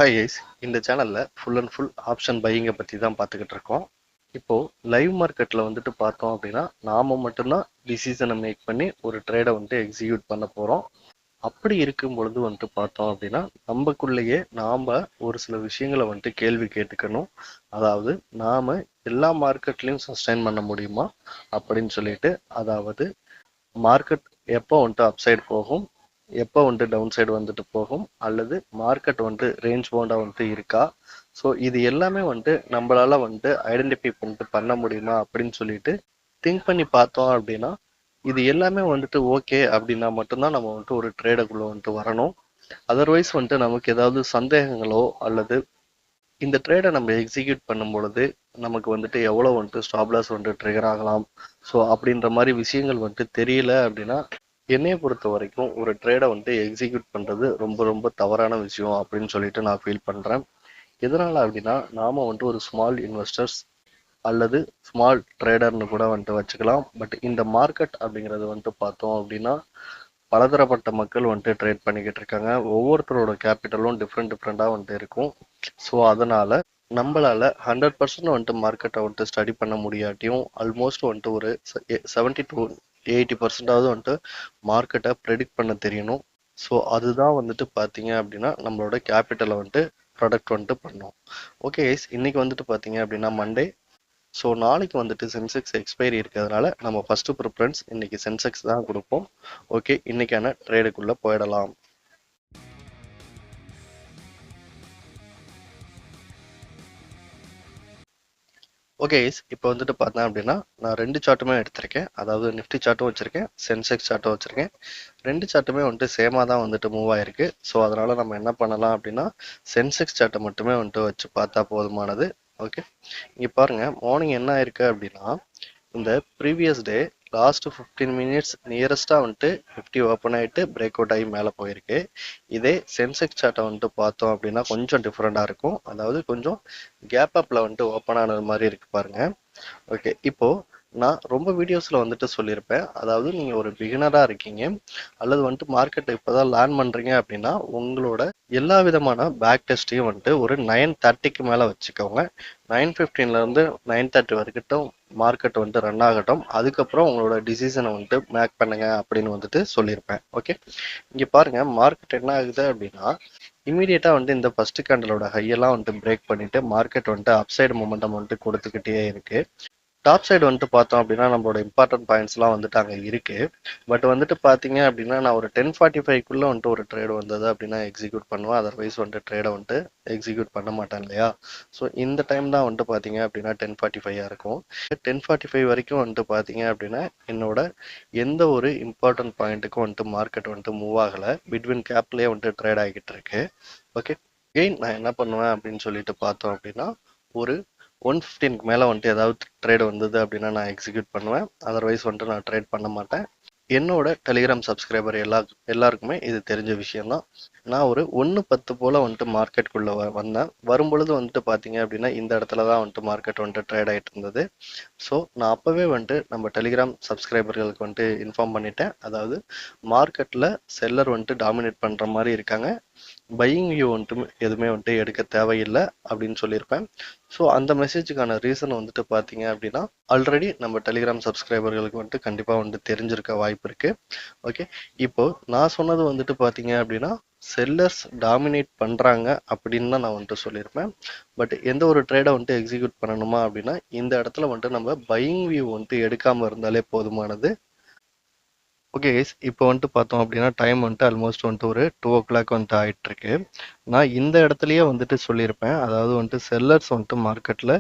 Hi guys, இந்த சேனல்ல full and full option பையிங்கை பற்றி தான் பார்த்துக்கிட்டு இருக்கோம். இப்போ லைவ் மார்க்கெட்டில் வந்துட்டு பார்த்தோம் அப்படின்னா நாம மட்டும்தான் டிசிஷனை மேக் பண்ணி ஒரு ட்ரேடை வந்துட்டு எக்ஸிக்யூட் பண்ண போகிறோம். அப்படி இருக்கும் பொழுது வந்துட்டு பார்த்தோம் அப்படின்னா நமக்குள்ளேயே நாம் ஒரு சில விஷயங்களை வந்துட்டு கேள்வி கேட்டுக்கணும். அதாவது நாம் எல்லா மார்க்கெட்லேயும் சஸ்டைன் பண்ண முடியுமா அப்படின்னு சொல்லிட்டு, அதாவது மார்க்கெட் எப்போ வந்துட்டு அப்சைடு போகும், எப்போ வந்துட்டு டவுன் சைடு வந்துட்டு போகும், அல்லது மார்க்கெட் வந்துட்டு ரேஞ்ச் பவுண்டாக வந்துட்டு இருக்கா. ஸோ இது எல்லாமே வந்துட்டு நம்மளால வந்துட்டு ஐடென்டிஃபை பண்ணிட்டு பண்ண முடியுமா அப்படின்னு சொல்லிட்டு திங்க் பண்ணி பார்த்தோம் அப்படின்னா இது எல்லாமே வந்துட்டு ஓகே அப்படின்னா மட்டும்தான் நம்ம வந்துட்டு ஒரு ட்ரேடுக்குள்ள வந்துட்டு வரணும். அதர்வைஸ் வந்துட்டு நமக்கு ஏதாவது சந்தேகங்களோ அல்லது இந்த ட்ரேடை நம்ம எக்ஸிக்யூட் பண்ணும் பொழுது நமக்கு வந்துட்டு எவ்வளோ வந்துட்டு ஸ்டாப் லாஸ் வந்துட்டு ட்ரிகர் ஆகலாம், ஸோ அப்படின்ற மாதிரி விஷயங்கள் வந்துட்டு தெரியல அப்படின்னா என்னைய பொறுத்த வரைக்கும் ஒரு ட்ரேடை வந்துட்டு எக்ஸிக்யூட் பண்ணுறது ரொம்ப ரொம்ப தவறான விஷயம் அப்படின்னு சொல்லிட்டு நான் ஃபீல் பண்ணுறேன். எதனால் அப்படின்னா நாம் வந்துட்டு ஒரு ஸ்மால் இன்வெஸ்டர்ஸ் அல்லது ஸ்மால் ட்ரேடர்னு கூட வந்துட்டு வச்சுக்கலாம். பட் இந்த மார்க்கெட் அப்படிங்கிறது வந்துட்டு பார்த்தோம் அப்படின்னா பலதரப்பட்ட மக்கள் வந்துட்டு ட்ரேட் பண்ணிக்கிட்டு இருக்காங்க. ஒவ்வொருத்தரோட கேபிட்டலும் டிஃப்ரெண்ட்டாக வந்துட்டு இருக்கும். ஸோ அதனால நம்மளால 100% வந்துட்டு மார்க்கெட்டை வந்துட்டு ஸ்டடி பண்ண முடியாட்டியும் ஆல்மோஸ்ட் வந்துட்டு ஒரு 70 to 80% வந்துட்டு மார்க்கெட்டை ப்ரெடிக்ட் பண்ண தெரியணும். ஸோ அதுதான் வந்துட்டு பார்த்தீங்க அப்படின்னா நம்மளோட கேபிட்டலை வந்துட்டு ப்ரொடக்ட் வந்துட்டு பண்ணோம். ஓகே கைஸ், இன்னைக்கு வந்துட்டு பார்த்தீங்க அப்படின்னா மண்டே. ஸோ நாளைக்கு வந்துட்டு சென்செக்ஸ் எக்ஸ்பைரி இருக்கிறதுனால நம்ம ஃபர்ஸ்ட் ப்ரிஃபரன்ஸ் இன்னைக்கு சென்செக்ஸ் தான் கொடுப்போம். ஓகே, இன்னைக்கான ட்ரேடுக்குள்ள போயிடலாம். ஓகே, இப்போ வந்துட்டு பார்த்தேன் அப்படின்னா நான் 2 சார்ட்டுமே எடுத்திருக்கேன். அதாவது நிஃப்டி சார்ட்டும் வச்சிருக்கேன், சென்செக்ஸ் சார்ட்டும் வச்சிருக்கேன். 2 சார்ட்டுமே வந்துட்டு சேமாக தான் வந்துட்டு மூவ் ஆயிருக்கு. ஸோ அதனால நம்ம என்ன பண்ணலாம் அப்படின்னா சென்செக்ஸ் சார்ட்டை மட்டுமே வந்துட்டு வச்சு பார்த்தா போதுமானது. ஓகே, இங்கே பாருங்க, மார்னிங் என்ன ஆயிருக்கு அப்படின்னா இந்த ப்ரீவியஸ் டே லாஸ்ட் 15 மினிட்ஸ் நியரஸ்டாக வந்துட்டு நிஃப்டி ஓப்பன் ஆகிட்டு பிரேக் அவுட் ஆகி மேலே போயிருக்கு. இதே சென்செக்ஸ் சார்ட்டை வந்துட்டு பார்த்தோம் அப்படின்னா கொஞ்சம் டிஃப்ரெண்டாக இருக்கும். அதாவது கொஞ்சம் கேப் அப்பில் வந்துட்டு ஓப்பன் ஆனது மாதிரி இருக்கு பாருங்க. ஓகே, இப்போ நான் ரொம்ப வீடியோஸில் வந்துட்டு சொல்லியிருப்பேன், அதாவது நீங்கள் ஒரு பிகினராக இருக்கீங்க அல்லது வந்துட்டு மார்க்கெட்டை இப்போ தான் லேர்ன் பண்ணுறீங்க அப்படின்னா உங்களோட எல்லா விதமான பேக் டெஸ்ட்டையும் வந்துட்டு ஒரு 9:30க்கு மேலே வச்சுக்கோங்க. 9:15லேருந்து 9:30 வரைக்கும் மார்க்கெட் வந்துட்டு ரன் ஆகட்டும். அதுக்கப்புறம் உங்களோட டிசிஷனை வந்துட்டு மேக் பண்ணுங்க அப்படின்னு வந்துட்டு சொல்லியிருப்பேன். ஓகே, இங்கே பாருங்க, மார்க்கெட் என்ன ஆகுது அப்படின்னா இமீடியட்டாக வந்துட்டு இந்த ஃபர்ஸ்ட் கேண்டலோட ஹையெல்லாம் வந்துட்டு பிரேக் பண்ணிட்டு மார்க்கெட் வந்துட்டு அப்சைடு மொமெண்டம் வந்துட்டு கொடுத்துக்கிட்டே இருக்கு. டாப் சைடு வந்துட்டு பார்த்தோம் அப்படின்னா நம்மளோட இம்பார்ட்டன்ட் பாயிண்ட்ஸ்லாம் வந்துட்டு அங்கே இருக்கு. பட் வந்துட்டு பார்த்தீங்க அப்படின்னா நான் ஒரு 10:45க்குள்ள வந்துட்டு ஒரு ட்ரேட் வந்தது அப்படின்னா எக்ஸிக்யூட் பண்ணுவேன். அதர்வைஸ் வந்துட்டு ட்ரேடை வந்துட்டு எக்ஸிக்யூட் பண்ண மாட்டேன் இல்லையா. ஸோ இந்த டைம் தான் வந்துட்டு பார்த்தீங்க அப்படின்னா 10:45 இருக்கும். 10:45 வரைக்கும் வந்துட்டு பார்த்தீங்க அப்படின்னா என்னோட எந்த ஒரு இம்பார்ட்டன்ட் பாயிண்ட்டுக்கும் வந்துட்டு மார்க்கெட் வந்துட்டு மூவ் ஆகலை. பிட்வீன் கேப்லேயே வந்துட்டு ட்ரேட் ஆகிட்டு இருக்கு. ஓகே, அகெயின் நான் என்ன பண்ணுவேன் அப்படின்னு சொல்லிட்டு பார்த்தோம் அப்படின்னா ஒரு 1:15க்கு மேலே வந்துட்டு ஏதாவது ட்ரேட் வந்தது அப்படின்னா நான் எக்ஸிக்யூட் பண்ணுவேன். அதர்வைஸ் வந்துட்டு நான் ட்ரேட் பண்ண மாட்டேன். என்னோட டெலிகிராம் சப்ஸ்கிரைபர் எல்லாருக்குமே இது தெரிஞ்ச விஷயம்தான். நான் ஒரு 1:10 போல் வந்துட்டு மார்க்கெட்டுக்குள்ளே வந்தேன். வரும்பொழுது வந்துட்டு பார்த்தீங்க அப்படின்னா இந்த இடத்துல தான் வந்துட்டு மார்க்கெட் வந்துட்டு ட்ரேட் ஆகிட்டு இருந்தது. ஸோ நான் அப்போவே வந்துட்டு நம்ம டெலிகிராம் சப்ஸ்கிரைபர்களுக்கு வந்துட்டு இன்ஃபார்ம் பண்ணிட்டேன். அதாவது மார்க்கெட்டில் செல்லர் வந்துட்டு டாமினேட் பண்ணுற மாதிரி இருக்காங்க, பையிங் வியூ வந்துட்டு எதுவுமே வந்துட்டு எடுக்க தேவையில்லை அப்படின்னு சொல்லியிருப்பேன். ஸோ அந்த மெசேஜுக்கான ரீசன் வந்துட்டு பார்த்தீங்க அப்படின்னா ஆல்ரெடி நம்ம டெலிகிராம் சப்ஸ்கிரைபர்களுக்கு வந்துட்டு கண்டிப்பாக வந்துட்டு தெரிஞ்சிருக்க வாய்ப்பு இருக்குது. ஓகே, இப்போ நான் சொன்னது வந்துட்டு பார்த்தீங்க அப்படின்னா செல்லர்ஸ் டாமினேட் பண்ணுறாங்க அப்படின்னு தான் நான் வந்துட்டு சொல்லியிருப்பேன். பட் எந்த ஒரு ட்ரேடை வந்துட்டு எக்ஸிக்யூட் பண்ணணுமா அப்படின்னா இந்த இடத்துல வந்துட்டு நம்ம பையிங் வியூ வந்துட்டு எடுக்காமல் இருந்தாலே போதுமானது. ஓகே கைஸ், இப்போ வந்துட்டு பார்த்தோம் அப்படின்னா டைம் வந்துட்டு ஆல்மோஸ்ட் வந்துட்டு ஒரு 2 o'clock வந்துட்டு ஆயிட்டு இருக்கு. நான் இந்த இடத்துலயே வந்துட்டு சொல்லியிருப்பேன், அதாவது வந்துட்டு செல்லர்ஸ் வந்துட்டு மார்க்கெட்டில்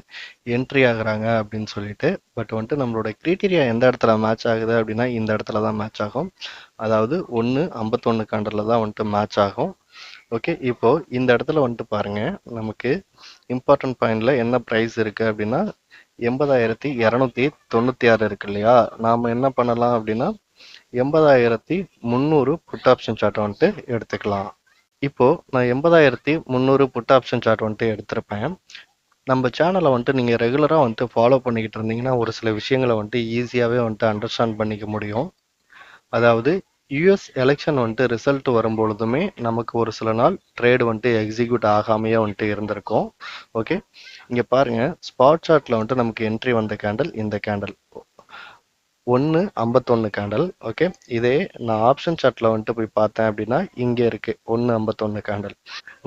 என்ட்ரி ஆகுறாங்க அப்படின்னு சொல்லிட்டு. பட் வந்துட்டு நம்மளோட கிரைட்டீரியா எந்த இடத்துல மேட்ச் ஆகுது அப்படின்னா இந்த இடத்துல தான் மேட்ச் ஆகும். அதாவது 1:51 கண்டரில் தான் வந்துட்டு மேட்ச் ஆகும். ஓகே, இப்போ இந்த இடத்துல வந்துட்டு பாருங்க, நமக்கு இம்பார்ட்டன்ட் பாயிண்ட்ல என்ன ப்ரைஸ் இருக்கு அப்படின்னா 80,296 இருக்கு இல்லையா. நாம் என்ன பண்ணலாம் அப்படின்னா 80,300 புட் ஆப்ஷன் சார்ட் வந்துட்டு எடுத்துக்கலாம். இப்போ நான் 80,300 புட் ஆப்ஷன் சார்ட் வந்துட்டு எடுத்திருப்பேன். நம்ம சேனலை வந்துட்டு நீங்கள் ரெகுலராக வந்துட்டு ஃபாலோ பண்ணிக்கிட்டு இருந்தீங்கன்னா ஒரு சில விஷயங்களை வந்துட்டு ஈஸியாகவே வந்துட்டு அண்டர்ஸ்டாண்ட் பண்ணிக்க முடியும். அதாவது யுஎஸ் எலெக்ஷன் வந்துட்டு ரிசல்ட் வரும்பொழுதுமே நமக்கு ஒரு சில நாள் ட்ரேடு வந்துட்டு எக்ஸிக்யூட் ஆகாமையே வந்துட்டு இருந்திருக்கும். ஓகே, இங்க பாருங்க, ஸ்பாட் சார்ட்ல வந்துட்டு நமக்கு என்ட்ரி வந்த கேண்டல் இந்த கேண்டல் 1.51 கேண்டல். ஓகே, இதே நான் ஆப்ஷன் சார்ட்ல வந்துட்டு போய் பார்த்தேன் அப்படின்னா இங்க இருக்கு 1.51 கேண்டல்.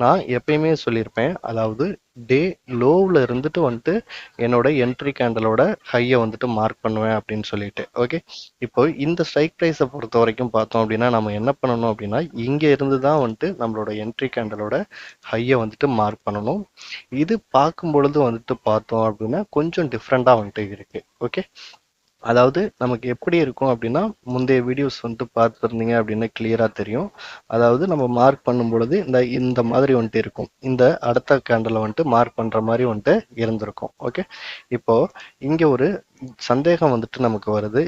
நான் எப்பயுமே சொல்லியிருப்பேன், அதாவது டே லோவில் இருந்துட்டு வந்துட்டு என்னோட என்ட்ரி கேண்டலோட ஹையை வந்துட்டு மார்க் பண்ணுவேன் அப்படின்னு சொல்லிட்டு. ஓகே, இப்போ இந்த ஸ்ட்ரைக் ப்ரைஸை பொறுத்த வரைக்கும் பார்த்தோம் அப்படின்னா நம்ம என்ன பண்ணணும் அப்படின்னா இங்க இருந்து தான் வந்துட்டு நம்மளோட என்ட்ரி கேண்டலோட ஹையை வந்துட்டு மார்க் பண்ணணும். இது பார்க்கும் பொழுது வந்துட்டு பார்த்தோம் அப்படின்னா கொஞ்சம் டிஃப்ரெண்டா வந்துட்டு இருக்கு. ஓகே, அதாவது நமக்கு எப்படி இருக்கும் அப்படின்னா முந்தைய வீடியோஸ் வந்துட்டு பார்த்துருந்தீங்க அப்படின்னா கிளியரா தெரியும். அதாவது நம்ம மார்க் பண்ணும் பொழுது இந்த மாதிரி வந்துட்டு இருக்கும். இந்த அடுத்த கேண்டலை வந்துட்டு மார்க் பண்ற மாதிரி வந்துட்டு இருந்திருக்கும். ஓகே, இப்போ இங்க ஒரு சந்தேகம் வந்துட்டு நமக்கு வருது.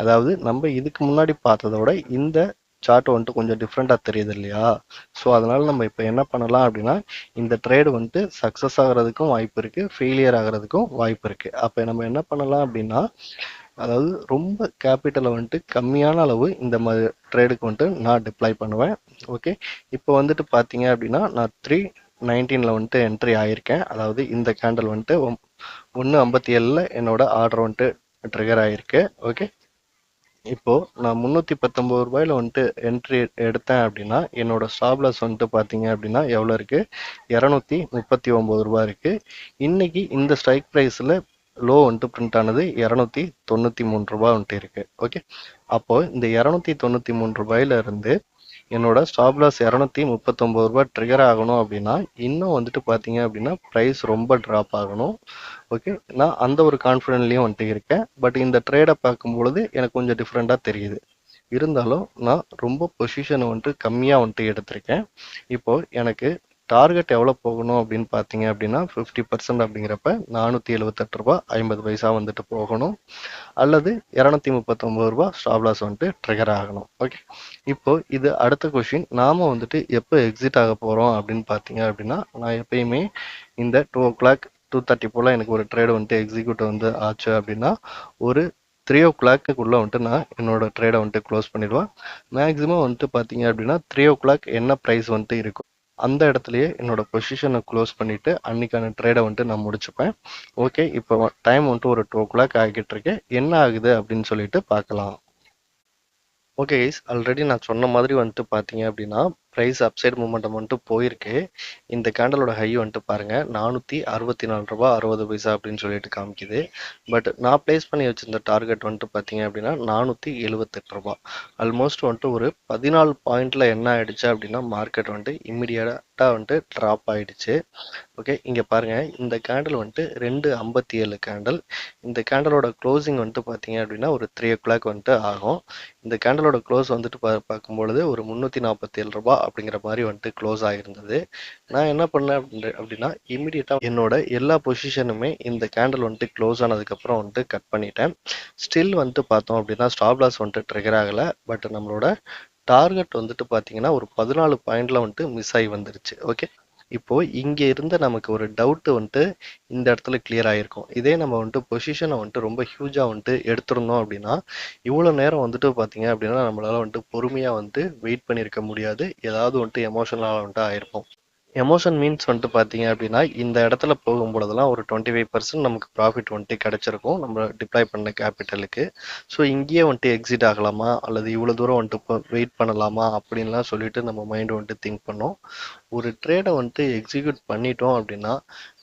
அதாவது நம்ம இதுக்கு முன்னாடி பார்த்ததோட இந்த சார்ட் வந்துட்டு கொஞ்சம் டிஃப்ரெண்டா தெரியுது இல்லையா? ஸோ அதனால நம்ம இப்போ என்ன பண்ணலாம் அப்படின்னா இந்த ட்ரேடு வந்துட்டு சக்சஸ் ஆகிறதுக்கும் வாய்ப்பு இருக்கு, ஃபெயிலியர் ஆகிறதுக்கும் வாய்ப்பு இருக்கு. அப்போ நம்ம என்ன பண்ணலாம் அப்படின்னா, அதாவது ரொம்ப கேபிட்டலை வந்துட்டு கம்மியான அளவு இந்த மாதிரி ட்ரேடுக்கு வந்துட்டு நான் டிப்ளை பண்ணுவேன். ஓகே, இப்போ வந்துட்டு பார்த்தீங்க அப்படின்னா நான் 319 வந்துட்டு என்ட்ரி ஆயிருக்கேன். அதாவது இந்த கேண்டல் வந்துட்டு 1.57 என்னோட ஆர்டர் வந்துட்டு ட்ரிகர் ஆயிருக்கு. ஓகே, இப்போ நான் 319 ரூபாயில வந்துட்டு என்ட்ரி எடுத்தேன் அப்படின்னா என்னோட ஸ்டாப் லாஸ் வந்துட்டு பார்த்தீங்க அப்படின்னா எவ்வளோ இருக்கு? 239 ரூபாய் இருக்கு. இன்னைக்கு இந்த ஸ்ட்ரைக் ப்ரைஸில் லோ வந்துட்டு பிரிண்ட் ஆனது 293 ரூபாய் வந்துட்டு இருக்கு. ஓகே, அப்போ இந்த 293 ரூபாயில இருந்து என்னோட ஸ்டாப் லாஸ் 239 ரூபாய் ட்ரிகர் ஆகணும் அப்படின்னா இன்னும் வந்துட்டு பார்த்தீங்க அப்படின்னா ப்ரைஸ் ரொம்ப ட்ராப் ஆகணும். ஓகே, நான் அந்த ஒரு கான்ஃபிடென்ட்லயும் வந்துட்டு இருக்கேன். பட் இந்த ட்ரேடை பார்க்கும் பொழுது எனக்கு கொஞ்சம் டிஃப்ரெண்டா தெரியுது. இருந்தாலும் நான் ரொம்ப பொசிஷனை வந்துட்டு கம்மியா வந்துட்டு எடுத்திருக்கேன். இப்போ எனக்கு டார்கெட் எவ்வளோ போகணும் அப்படின்னு பார்த்தீங்க அப்படின்னா 50% அப்படிங்கிறப்ப 478 ரூபாய் 50 பைசா வந்துட்டு போகணும், அல்லது 239 ரூபாய் ஸ்டாப் லாஸ் வந்துட்டு ட்ரிகர் ஆகணும். ஓகே, இப்போ இது அடுத்த கொஷின், நாம வந்துட்டு எப்போ எக்ஸிட் ஆக போறோம் அப்படின்னு பார்த்தீங்க அப்படின்னா நான் எப்பயுமே இந்த 2 o'clock 2:30 போல எனக்கு ஒரு ட்ரேடு வந்துட்டு எக்ஸிக்யூட் வந்து ஆச்சு அப்படின்னா ஒரு 3 o'clock வந்துட்டு நான் என்னோட ட்ரேடை வந்துட்டு க்ளோஸ் பண்ணிடுவேன். மேக்ஸிமம் வந்துட்டு பார்த்தீங்க அப்படின்னா 3 o'clock என்ன ப்ரைஸ் வந்துட்டு இருக்கும் அந்த இடத்துலயே என்னோட பொசிஷனை க்ளோஸ் பண்ணிட்டு அன்னைக்கான ட்ரேடை வந்துட்டு நான் முடிச்சுப்பேன். ஓகே, இப்போ டைம் வந்துட்டு ஒரு 2 o'clock ஆகிட்டு இருக்கு. என்ன ஆகுது அப்படின்னு சொல்லிட்டு பார்க்கலாம். ஓகே கைஸ், ஆல்ரெடி நான் சொன்ன மாதிரி வந்துட்டு பார்த்தீங்க அப்படின்னா ப்ரைஸ் அப்சைட் மூமெண்டம் வந்துட்டு போயிருக்கு. இந்த கேண்டலோட ஹை வந்துட்டு பாருங்க 464 ரூபாய் 60 பைசா அப்படின்னு சொல்லிட்டு காமிக்குது. பட் நான் பிளேஸ் பண்ணி வச்சிருந்த டார்கெட் வந்துட்டு பார்த்தீங்க அப்படின்னா 478 ரூபாய். ஆல்மோஸ்ட் வந்துட்டு ஒரு 14 பாயிண்ட்ல என்ன ஆயிடுச்சு அப்படின்னா மார்க்கெட் வந்துட்டு இம்மிடியட்டா வந்துட்டு ட்ராப் ஆயிடுச்சு. ஓகே, இங்க பாருங்க, இந்த கேண்டில் வந்துட்டு 257 கேண்டில். இந்த கேண்டலோட க்ளோசிங் வந்துட்டு பார்த்தீங்க அப்படின்னா ஒரு 3 o'clock வந்துட்டு ஆகும். இந்த கேண்டலோட க்ளோஸ் வந்துட்டு பார்க்கும்பொழுது ஒரு 347 ரூபாய் அப்படிங்கிற மாதிரி வந்துட்டு க்ளோஸ் ஆகிருந்தது. நான் என்ன பண்ணேன் அப்படின்னா இமிடியட்டா என்னோட எல்லா பொசிஷனுமே இந்த கேண்டில் வந்துட்டு க்ளோஸ் ஆனதுக்கப்புறம் வந்துட்டு கட் பண்ணிட்டேன். ஸ்டில் வந்துட்டு பார்த்தோம் அப்படின்னா ஸ்டாப் லாஸ் வந்துட்டு ட்ரிகர் ஆகலை. பட் நம்மளோட டார்கெட் வந்துட்டு பார்த்தீங்கன்னா ஒரு 14 பாயிண்ட்ல வந்துட்டு மிஸ் ஆகி வந்துருச்சு. ஓகே, இப்போ இங்க இருந்த நமக்கு ஒரு டவுட் வந்துட்டு இந்த இடத்துல கிளியர் ஆயிருக்கும். இதே நம்ம வந்துட்டு பொசிஷனை வந்துட்டு ரொம்ப ஹியூஜா வந்துட்டு எடுத்திருந்தோம் அப்படின்னா இவ்வளவு நேரம் வந்துட்டு பாத்தீங்க அப்படின்னா நம்மளால வந்துட்டு பொறுமையா வந்துட்டு வெயிட் பண்ணியிருக்க முடியாது. ஏதாவது வந்துட்டு எமோஷனலா வந்துட்டு ஆயிருப்போம். எமோஷன் மீன்ஸ் வந்துட்டு பார்த்தீங்க அப்படின்னா இந்த இடத்துல போகும்பொழுதெல்லாம் ஒரு 25% நமக்கு ப்ராஃபிட் வந்துட்டு கிடைச்சிருக்கும் நம்ம டிப்ளாய் பண்ண கேபிட்டலுக்கு. ஸோ இங்கேயே வந்துட்டு எக்ஸிட் ஆகலாமா அல்லது இவ்வளோ தூரம் வந்துட்டு இப்போ வெயிட் பண்ணலாமா அப்படின்லாம் சொல்லிட்டு நம்ம மைண்ட் வந்துட்டு திங்க் பண்ணோம். ஒரு ட்ரேடை வந்துட்டு எக்ஸிக்யூட் பண்ணிட்டோம் அப்படின்னா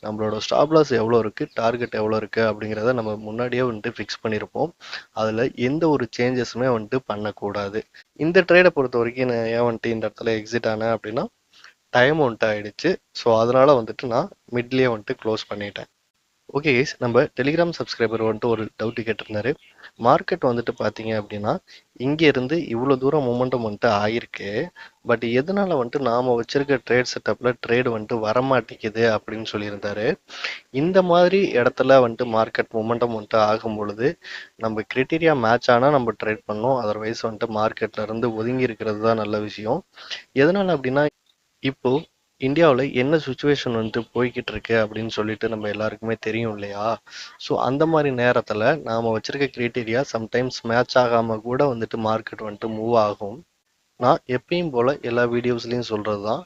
நம்மளோட ஸ்டாப் லாஸ் எவ்வளோ இருக்கு, டார்கெட் எவ்வளோ இருக்கு அப்படிங்கிறத நம்ம முன்னாடியே வந்துட்டு ஃபிக்ஸ் பண்ணியிருப்போம். அதில் எந்த ஒரு சேஞ்சஸுமே வந்துட்டு பண்ணக்கூடாது. இந்த ட்ரேடை பொறுத்த வரைக்கும் நான் ஏன் வந்துட்டு இந்த இடத்துல எக்ஸிட் ஆனேன் அப்படின்னா டைம் வந்துட்டு ஆயிடுச்சு. ஸோ அதனால வந்துட்டு நான் மிட்லேயே வந்துட்டு க்ளோஸ் பண்ணிட்டேன். ஓகே கைஸ், நம்ம டெலிகிராம் சப்ஸ்கிரைபர் வந்துட்டு ஒரு டவுட் கேட்டிருந்தாரு. மார்க்கெட் வந்துட்டு பார்த்தீங்க அப்படின்னா இங்கே இருந்து இவ்வளோ தூரம் மூமெண்டம் வந்துட்டு ஆயிருக்கு. பட் எதனால வந்துட்டு நாம வச்சிருக்க ட்ரேட் செட்டப்ல ட்ரேடு வந்துட்டு வரமாட்டேங்குது அப்படின்னு சொல்லியிருந்தாரு. இந்த மாதிரி இடத்துல வந்துட்டு மார்க்கெட் மூமெண்டம் வந்துட்டு ஆகும் பொழுது நம்ம கிரிட்டீரியா மேட்ச் ஆனால் நம்ம ட்ரேட் பண்ணோம். அதர்வைஸ் வந்துட்டு மார்க்கெட்ல இருந்து ஒதுங்கி இருக்கிறது தான் நல்ல விஷயம். எதனால அப்படின்னா இப்போ இந்தியாவுல என்ன சிச்சுவேஷன் வந்துட்டு போய்க்கிட்டு இருக்கு அப்படின்னு சொல்லிட்டு நம்ம எல்லாருக்குமே தெரியும் இல்லையா? ஸோ அந்த மாதிரி நேரத்துல நாம வச்சிருக்க கிரைட்டீரியா சம்டைம்ஸ் மேட்ச் ஆகாம கூட வந்துட்டு மார்க்கெட் வந்துட்டு மூவ் ஆகும். நான் எப்பயும் போல எல்லா வீடியோஸ்லயும் சொல்றதுதான்,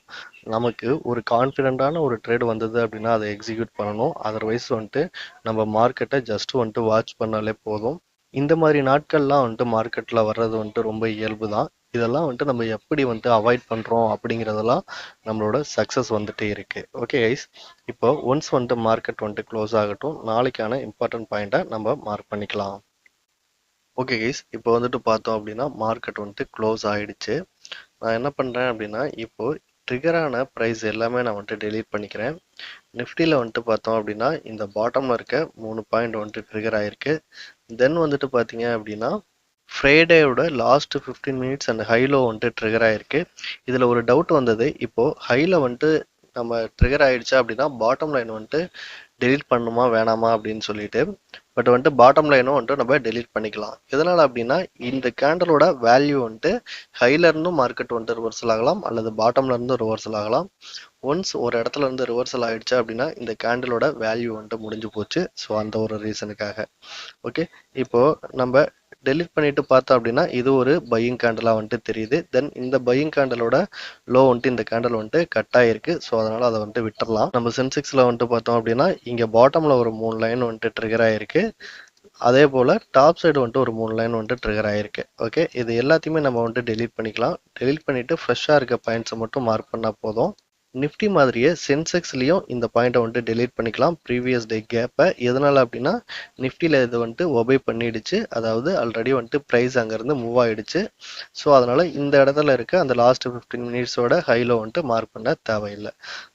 நமக்கு ஒரு கான்ஃபிடென்ட்டான ஒரு ட்ரேட் வந்தது அப்படின்னா அதை எக்ஸிக்யூட் பண்ணணும். அதர்வைஸ் வந்துட்டு நம்ம மார்க்கெட்டை ஜஸ்ட் வந்துட்டு வாட்ச் பண்ணாலே போதும். இந்த மாதிரி நாட்கள்லாம் வந்துட்டு மார்க்கெட்ல வர்றது வந்துட்டு ரொம்ப இயல்பு தான். இதெல்லாம் வந்துட்டு நம்ம எப்படி வந்துட்டு அவாய்ட் பண்றோம் அப்படிங்கிறதெல்லாம் நம்மளோட சக்சஸ் வந்துட்டு இருக்கு. ஓகே கைஸ், இப்போ ஒன்ஸ் வந்துட்டு மார்க்கெட் வந்துட்டு க்ளோஸ் ஆகட்டும், நாளைக்கான இம்பார்ட்டன்ட் பாயிண்ட்டை நம்ம மார்க் பண்ணிக்கலாம். ஓகே கைஸ், இப்போ வந்துட்டு பார்த்தோம் அப்படின்னா மார்க்கெட் வந்துட்டு க்ளோஸ் ஆயிடுச்சு. நான் என்ன பண்றேன் அப்படின்னா இப்போ ட்ரிகரான ப்ரைஸ் எல்லாமே நான் வந்துட்டு டெலீட் பண்ணிக்கிறேன். நிஃப்டியில் வந்துட்டு பார்த்தோம் அப்படின்னா இந்த பாட்டமில் இருக்க 3 பாயிண்ட் வந்துட்டு ட்ரிகர் ஆயிருக்கு. தென் வந்துட்டு பார்த்தீங்க அப்படின்னா ஃப்ரைடேயோட லாஸ்ட் 15 மினிட்ஸ் அண்ட் ஹைலோ வந்துட்டு ட்ரிகர் ஆயிருக்கு. இதில் ஒரு டவுட் வந்தது, இப்போ ஹைல வந்துட்டு நம்ம ட்ரிகர் ஆயிடுச்சா அப்படின்னா பாட்டம் லைன் வந்துட்டு டெலீட் பண்ணுமா வேணாமா அப்படின்னு சொல்லிட்டு. பட் வந்துட்டு பாட்டம் லைனும் வந்துட்டு நம்ம டெலீட் பண்ணிக்கலாம். எதனால அப்படின்னா இந்த கேண்டலோட வேல்யூ வந்துட்டு ஹைல இருந்தும் மார்க்கெட் வந்துட்டு ரிவர்சல் ஆகலாம் அல்லது பாட்டம்ல இருந்தும் ரிவர்சல் ஆகலாம். ஒன்ஸ் ஒரு இடத்துல இருந்து ரிவர்சல் ஆயிடுச்சு அப்படின்னா இந்த கேண்டலோட வேல்யூ வந்துட்டு முடிஞ்சு போச்சு. ஸோ அந்த ஒரு ரீசனுக்காக. ஓகே, இப்போ நம்ம டெலிட் பண்ணிட்டு பார்த்தோம் அப்படின்னா இது ஒரு பையிங் கேண்டலா வந்துட்டு தெரியுது. தென் இந்த பையிங் கேண்டலோட லோ வந்துட்டு இந்த கேண்டல் வந்துட்டு கட் ஆயிருக்கு. ஸோ அதனால அதை வந்துட்டு விட்டுறலாம். நம்ம சென்செக்ஸ்ல வந்துட்டு பார்த்தோம் அப்படின்னா இங்க பாட்டம்ல ஒரு 3 லைன் வந்துட்டு ட்ரிகர் ஆயிருக்கு. அதே போல டாப் சைடு வந்துட்டு ஒரு 3 லைன் வந்துட்டு ட்ரிகர் ஆயிருக்கு. ஓகே, இது எல்லாத்தையுமே நம்ம வந்துட்டு டெலீட் பண்ணிக்கலாம். டெலீட் பண்ணிட்டு ஃப்ரெஷ்ஷாக இருக்க பாயிண்ட்ஸை மட்டும் மார்க் பண்ணா போதும். நிஃப்டி மாதிரியே சென்செக்ஸ்லயும் இந்த பாயிண்ட்டை வந்துட்டு டெலீட் பண்ணிக்கலாம், ப்ரீவியஸ் டே கேப்பை. எதனால அப்படின்னா நிஃப்டியில் இது வந்துட்டு ஒபே பண்ணிடுச்சு, அதாவது ஆல்ரெடி வந்துட்டு ப்ரைஸ் அங்கேருந்து மூவ் ஆயிடுச்சு. ஸோ அதனால இந்த இடத்துல இருக்க அந்த லாஸ்ட் 15 மினிட்ஸோட ஹைலோ வந்துட்டு மார்க் பண்ண தேவையில்லை.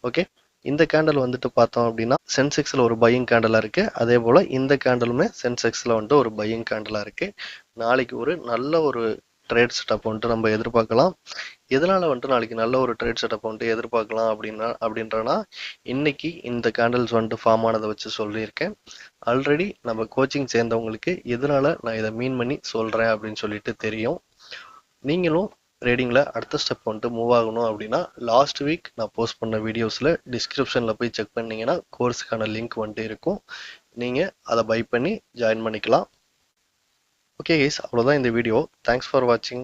ஓகே, இந்த கேண்டல் வந்துட்டு பார்த்தோம் அப்படின்னா சென்செக்ஸ்ல ஒரு பையிங் கேண்டலா இருக்கு. அதே போல இந்த கேண்டலுமே சென்செக்ஸ்ல வந்துட்டு ஒரு பையிங் கேண்டலா இருக்கு. நாளைக்கு ஒரு நல்ல ஒரு ட்ரேட் செட்டப் வந்துட்டு நம்ம எதிர்பார்க்கலாம். எதனால வந்துட்டு நாளைக்கு நல்ல ஒரு ட்ரேட் செட்டப் வந்துட்டு எதிர்பார்க்கலாம் அப்படின்றனா இன்னைக்கு இந்த கேண்டல்ஸ் வந்துட்டு ஃபார்ம் ஆனதை வச்சு சொல்லியிருக்கேன். ஆல்ரெடி நம்ம கோச்சிங் சேர்ந்தவங்களுக்கு எதனால நான் இதை மீன் பண்ணி சொல்றேன் அப்படின்னு சொல்லிட்டு தெரியும். நீங்களும் ட்ரேடிங்கில் அடுத்த ஸ்டெப் வந்துட்டு மூவ் ஆகணும் அப்படின்னா லாஸ்ட் வீக் நான் போஸ்ட் பண்ண வீடியோஸில் டிஸ்கிரிப்ஷனில் போய் செக் பண்ணீங்கன்னா கோர்ஸுக்கான லிங்க் வந்துட்டு இருக்கும். நீங்கள் அதை பை பண்ணி ஜாயின் பண்ணிக்கலாம். ஓகே கைஸ், அவ்வளோதான் இந்த வீடியோ. தேங்க்ஸ் ஃபார் வாட்சிங்.